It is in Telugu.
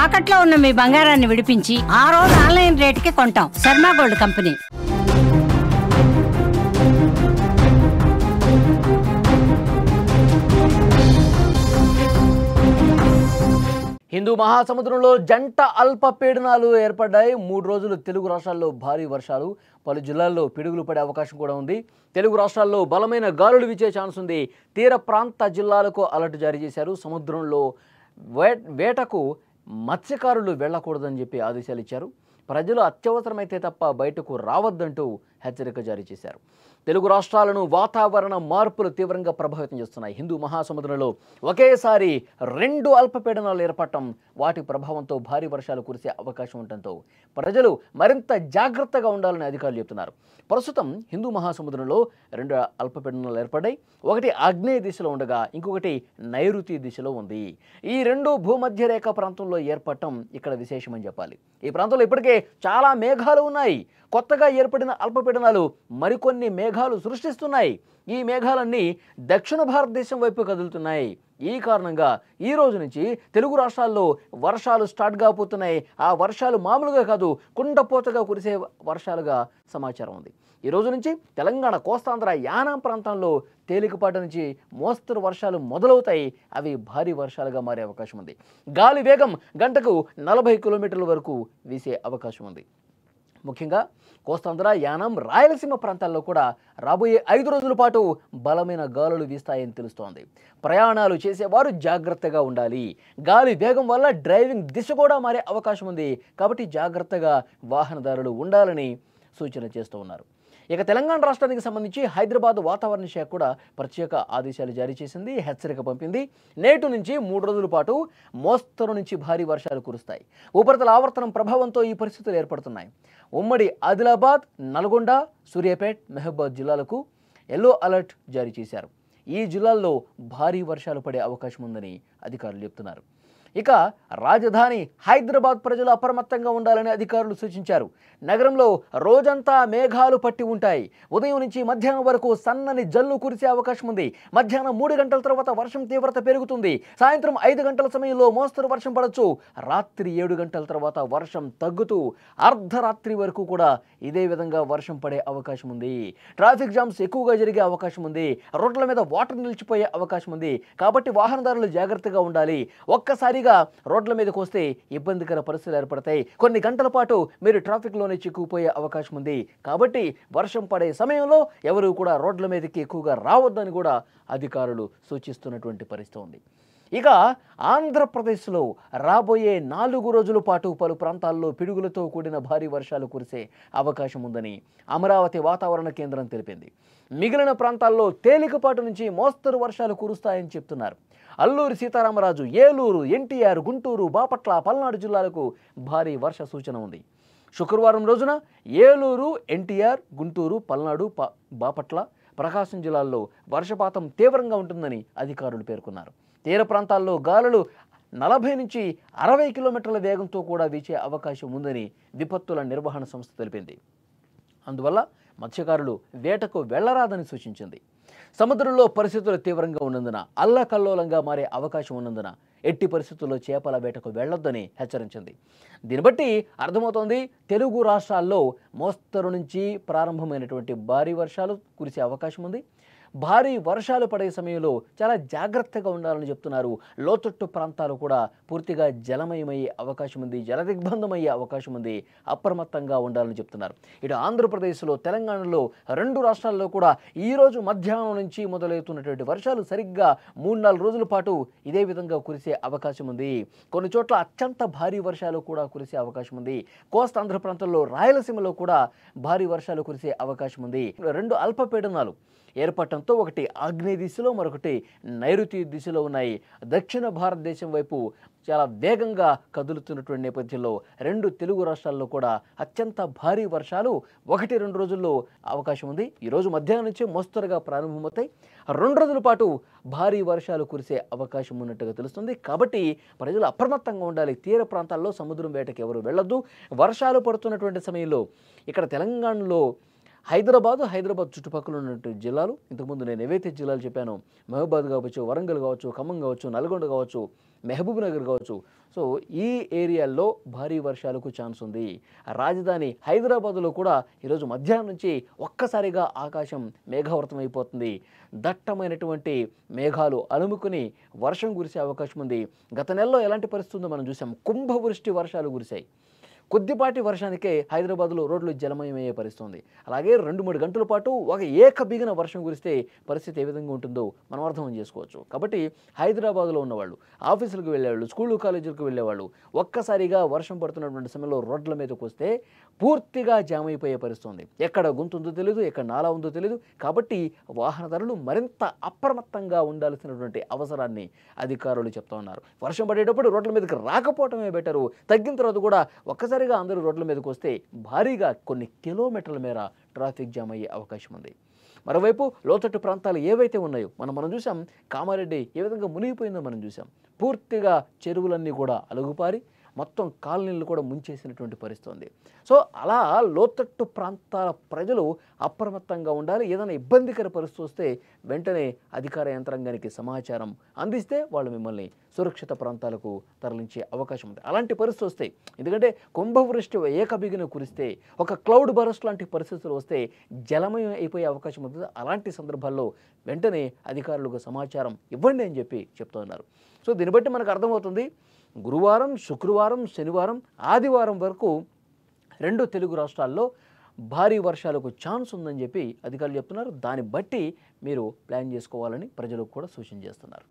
తాకట్లో ఉన్న మీ బంగారాన్ని విడిపించి ఆ రోజు ఆన్లైన్ రేటుకి కొంటాం. Sharma gold company. హిందూ మహాసముద్రంలో జంట అల్పపీడనాలు ఏర్పడ్డాయి. 3 రోజులు తెలుగు రాష్ట్రాల్లో భారీ వర్షాలు, పలు జిల్లాల్లో పిడుగులు పడే అవకాశం కూడా ఉంది. తెలుగు రాష్ట్రాల్లో బలమైన గాలులు వీచే ఛాన్స్ ఉంది. తీర ప్రాంత జిల్లాలకు అలర్ట్ జారీ చేశారు. సముద్రంలో వేటకు మత్స్యకారులు వెళ్లకూడదని చెప్పి ఆదేశాలు ఇచ్చారు. ప్రజలు అత్యవసరమైతే తప్ప బయటకు రావద్దంటూ హెచ్చరిక జారీ చేశారు. తెలుగు రాష్ట్రాలను వాతావరణ మార్పులు తీవ్రంగా ప్రభావితం చేస్తున్నాయి. హిందూ మహాసముద్రంలో ఒకేసారి 2 అల్పపీడనాలు ఏర్పడటం, వాటి ప్రభావంతో భారీ వర్షాలు కురిసే అవకాశం ఉండటంతో ప్రజలు మరింత జాగ్రత్తగా ఉండాలని అధికారులు చెబుతున్నారు. ప్రస్తుతం హిందూ మహాసముద్రంలో 2 అల్పపీడనాలు ఏర్పడ్డాయి. ఒకటి ఆగ్నేయ దిశలో ఉండగా ఇంకొకటి నైరుతి దిశలో ఉంది. ఈ 2 భూమధ్య రేఖ ప్రాంతంలో ఏర్పడటం ఇక్కడ విశేషమని చెప్పాలి. ఈ ప్రాంతంలో ఇప్పటికే చాలా మేఘాలు ఉన్నాయి. కొత్తగా ఏర్పడిన అల్పపీడనాలు మరికొన్ని మేఘాలు సృష్టిస్తున్నాయి. ఈ మేఘాలన్నీ దక్షిణ భారతదేశం వైపు కదులుతున్నాయి. ఈ కారణంగా ఈ రోజు నుంచి తెలుగు రాష్ట్రాల్లో వర్షాలు స్టార్ట్ కాబోతున్నాయి. ఆ వర్షాలు మామూలుగా కాదు, కుండపోతగా కురిసే వర్షాలుగా సమాచారం ఉంది. ఈ రోజు నుంచి తెలంగాణ, కోస్తాంధ్ర, యానాం ప్రాంతాల్లో తేలికపాటి నుంచి మోస్తరు వర్షాలు మొదలవుతాయి. అవి భారీ వర్షాలుగా మారే అవకాశం ఉంది. గాలి వేగం గంటకు 40 కిలోమీటర్ల వరకు వీసే అవకాశం ఉంది. ముఖ్యంగా కోస్తాంధ్ర, యానాం, రాయలసీమ ప్రాంతాల్లో కూడా రాబోయే 5 రోజుల పాటు బలమైన గాలులు వీస్తాయని తెలుస్తోంది. ప్రయాణాలు చేసేవారు జాగ్రత్తగా ఉండాలి. గాలి వేగం వల్ల డ్రైవింగ్ దిశ కూడా మారే అవకాశం ఉంది. కాబట్టి జాగ్రత్తగా వాహనదారులు ఉండాలని సూచన చేస్తూ ఉన్నారు. ఇక తెలంగాణ రాష్ట్రానికి సంబంధించి హైదరాబాద్ వాతావరణ శాఖ కూడా ప్రత్యేక ఆదేశాలు జారీ చేసింది, హెచ్చరిక పంపింది. నేటి నుంచి 3 రోజుల పాటు మోస్తరు నుంచి భారీ వర్షాలు కురుస్తాయి. ఉపరితల ఆవర్తనం ప్రభావంతో ఈ పరిస్థితులు ఏర్పడుతున్నాయి. ఉమ్మడి ఆదిలాబాద్, నల్గొండ, సూర్యాపేట్, మహబూబాద్ జిల్లాలకు ఎల్లో అలర్ట్ జారీ చేశారు. ఈ జిల్లాల్లో భారీ వర్షాలు పడే అవకాశం ఉందని అధికారులు చెప్తున్నారు. ఇక రాజధాని హైదరాబాద్ ప్రజలు అప్రమత్తంగా ఉండాలని అధికారులు సూచించారు. నగరంలో రోజంతా మేఘాలు పట్టి ఉంటాయి. ఉదయం నుంచి మధ్యాహ్నం వరకు సన్నని జల్లు కురిసే అవకాశం ఉంది. మధ్యాహ్నం 3 గంటల తర్వాత వర్షం తీవ్రత పెరుగుతుంది. సాయంత్రం 5 గంటల సమయంలో మోస్తరు వర్షం పడవచ్చు. రాత్రి 7 గంటల తర్వాత వర్షం తగ్గుతూ అర్ధరాత్రి వరకు కూడా ఇదే విధంగా వర్షం పడే అవకాశం ఉంది. ట్రాఫిక్ జామ్స్ ఎక్కువగా జరిగే అవకాశం ఉంది. రోడ్ల మీద వాటర్ నిలిచిపోయే అవకాశం ఉంది. కాబట్టి వాహనదారులు జాగ్రత్తగా ఉండాలి. ఒక్కసారిగా రోడ్ల మీదకి వస్తే ఇబ్బందికర పరిస్థితులు ఏర్పడతాయి. కొన్ని గంటల పాటు మీరు ట్రాఫిక్లోనే చిక్కుకుపోయే అవకాశం ఉంది. కాబట్టి వర్షం పడే సమయంలో ఎవరు కూడా రోడ్ల మీదకి ఎక్కువగా రావద్దని కూడా అధికారులు సూచిస్తున్నటువంటి పరిస్థితి ఉంది. ఇక ఆంధ్రప్రదేశ్లో రాబోయే 4 రోజుల పాటు పలు ప్రాంతాల్లో పిడుగులతో కూడిన భారీ వర్షాలు కురిసే అవకాశం ఉందని అమరావతి వాతావరణ కేంద్రం తెలిపింది. మిగిలిన ప్రాంతాల్లో తేలికపాటు నుంచి మోస్తరు వర్షాలు కురుస్తాయని చెప్తున్నారు. అల్లూరి సీతారామరాజు, ఏలూరు, ఎన్టీఆర్, గుంటూరు, బాపట్ల, పల్నాడు జిల్లాలకు భారీ వర్ష సూచన ఉంది. శుక్రవారం రోజున ఏలూరు, ఎన్టీఆర్, గుంటూరు, పల్నాడు, బాపట్ల, ప్రకాశం జిల్లాల్లో వర్షపాతం తీవ్రంగా ఉంటుందని అధికారులు పేర్కొన్నారు. తీర ప్రాంతాల్లో గాలులు 40 నుంచి 60 కిలోమీటర్ల వేగంతో కూడా వీచే అవకాశం ఉందని విపత్తుల నిర్వహణ సంస్థ తెలిపింది. అందువల్ల మత్స్యకారులు వేటకు వెళ్లరాదని సూచించింది. సముద్రంలో పరిస్థితులు తీవ్రంగా ఉన్నందున అల్లకల్లోలంగా మారే అవకాశం ఉన్నందున ఎట్టి పరిస్థితుల్లో చేపల వేటకు వెళ్లొద్దని హెచ్చరించింది. దీన్ని బట్టి అర్థమవుతోంది, తెలుగు రాష్ట్రాల్లో మోస్తరు నుంచి ప్రారంభమైనటువంటి భారీ వర్షాలు కురిసే అవకాశం ఉంది. భారీ వర్షాలు పడే సమయంలో చాలా జాగ్రత్తగా ఉండాలని చెప్తున్నారు. లోతట్టు ప్రాంతాలు కూడా పూర్తిగా జలమయమయ్యే అవకాశం ఉంది, జలదిగ్బంధమయ్యే అవకాశం ఉంది. అప్రమత్తంగా ఉండాలని చెప్తున్నారు. ఇటు ఆంధ్రప్రదేశ్లో, తెలంగాణలో 2 రాష్ట్రాల్లో కూడా ఈరోజు మధ్యాహ్నం నుంచి మొదలవుతున్నటువంటి వర్షాలు సరిగ్గా 3-4 రోజుల పాటు ఇదే విధంగా కురిసే అవకాశం ఉంది. కొన్ని చోట్ల అత్యంత భారీ వర్షాలు కూడా కురిసే అవకాశం ఉంది. కోస్తాంధ్ర ప్రాంతంలో, రాయలసీమలో కూడా భారీ వర్షాలు కురిసే అవకాశం ఉంది. 2 అల్పపీడనాలు ఏర్పడటంతో ఒకటి ఆగ్నేయ దిశలో, మరొకటి నైరుతి దిశలో ఉన్నాయి. దక్షిణ భారతదేశం వైపు చాలా వేగంగా కదులుతున్నటువంటి నేపథ్యంలో 2 తెలుగు రాష్ట్రాల్లో కూడా అత్యంత భారీ వర్షాలు 1-2 రోజుల్లో అవకాశం ఉంది. ఈరోజు మధ్యాహ్నం నుంచి మోస్తరుగా ప్రారంభమవుతాయి. 2 రోజుల పాటు భారీ వర్షాలు కురిసే అవకాశం ఉన్నట్టుగా తెలుస్తుంది. కాబట్టి ప్రజలు అప్రమత్తంగా ఉండాలి. తీర ప్రాంతాల్లో సముద్రం వేటకి ఎవరు వెళ్ళొద్దు. వర్షాలు పడుతున్నటువంటి సమయంలో ఇక్కడ తెలంగాణలో హైదరాబాద్ చుట్టుపక్కల ఉన్నటువంటి జిల్లాలు, ఇంతకుముందు నేను ఏవైతే జిల్లాలు చెప్పానో, మహబూబాద్ కావచ్చు, వరంగల్ కావచ్చు, ఖమ్మం కావచ్చు, నల్గొండ కావచ్చు, మహబూబ్ నగర్ కావచ్చు. సో ఈ ఏరియాల్లో భారీ వర్షాలకు ఛాన్స్ ఉంది. రాజధాని హైదరాబాద్లో కూడా ఈరోజు మధ్యాహ్నం నుంచి ఒక్కసారిగా ఆకాశం మేఘావృతం అయిపోతుంది. దట్టమైనటువంటి మేఘాలు అలుముకుని వర్షం కురిసే అవకాశం ఉంది. గత నెలలో ఎలాంటి పరిస్థితి ఉందో మనం చూసాం. కుంభవృష్టి వర్షాలు కురిశాయి. కొద్దిపాటి వర్షానికే హైదరాబాద్లో రోడ్లు జలమయమయ్యే పరిస్థితి ఉంది. అలాగే 2-3 గంటల పాటు ఒక ఏకబిగిన వర్షం కురిస్తే పరిస్థితి ఏ విధంగా ఉంటుందో మనం అర్థం చేసుకోవచ్చు. కాబట్టి హైదరాబాద్లో ఉన్నవాళ్ళు, ఆఫీసులకు వెళ్ళేవాళ్ళు, స్కూళ్ళు కాలేజీలకు వెళ్ళేవాళ్ళు ఒక్కసారిగా వర్షం పడుతున్నటువంటి సమయంలో రోడ్ల మీదకి వస్తే పూర్తిగా జామ్ అయిపోయే పరిస్థితి ఉంది. ఎక్కడ గుంత ఉందో తెలియదు, ఎక్కడ నాలా ఉందో తెలియదు. కాబట్టి వాహనదారులు మరింత అప్రమత్తంగా ఉండాల్సినటువంటి అవసరాన్ని అధికారులు చెప్తా ఉన్నారు. వర్షం పడేటప్పుడు రోడ్ల మీదకి రాకపోవటమే బెటరు. తగ్గిన తర్వాత కూడా ఒక్కసారి అందరూ రోడ్ల మీదకి వస్తే భారీగా కొన్ని కిలోమీటర్ల మేర ట్రాఫిక్ జామ్ అయ్యే అవకాశం ఉంది. మరోవైపు లోతట్టు ప్రాంతాలు ఏవైతే ఉన్నాయో మనం చూసాం. కామారెడ్డి ఏ విధంగా మునిగిపోయిందో మనం చూసాం. పూర్తిగా చెరువులన్నీ కూడా అలుగుపారి మొత్తం కాలనీలు కూడా ముంచేసినటువంటి పరిస్థితి ఉంది. సో అలా లోతట్టు ప్రాంతాల ప్రజలు అప్రమత్తంగా ఉండాలి. ఏదైనా ఇబ్బందికర పరిస్థితి వస్తే వెంటనే అధికార యంత్రాంగానికి సమాచారం అందిస్తే వాళ్ళు మిమ్మల్ని సురక్షిత ప్రాంతాలకు తరలించే అవకాశం ఉంది. అలాంటి పరిస్థితి వస్తాయి. ఎందుకంటే కుంభవృష్టి ఏకబిగిన కురిస్తే, ఒక క్లౌడ్ బరస్ట్ లాంటి పరిస్థితులు వస్తే జలమయం అయిపోయే అవకాశం ఉంటుంది. అలాంటి సందర్భాల్లో వెంటనే అధికారులకు సమాచారం ఇవ్వండి అని చెప్పి చెప్తున్నారు. సో దీన్ని బట్టి మనకు అర్థమవుతుంది, గురువారం, శుక్రవారం, శనివారం, ఆదివారం వరకు 2 తెలుగు రాష్ట్రాల్లో భారీ వర్షాలకు ఛాన్స్ ఉందని చెప్పి అధికారులు చెప్తున్నారు. దాన్ని బట్టి మీరు ప్లాన్ చేసుకోవాలని ప్రజలకు కూడా సూచన చేస్తున్నారు.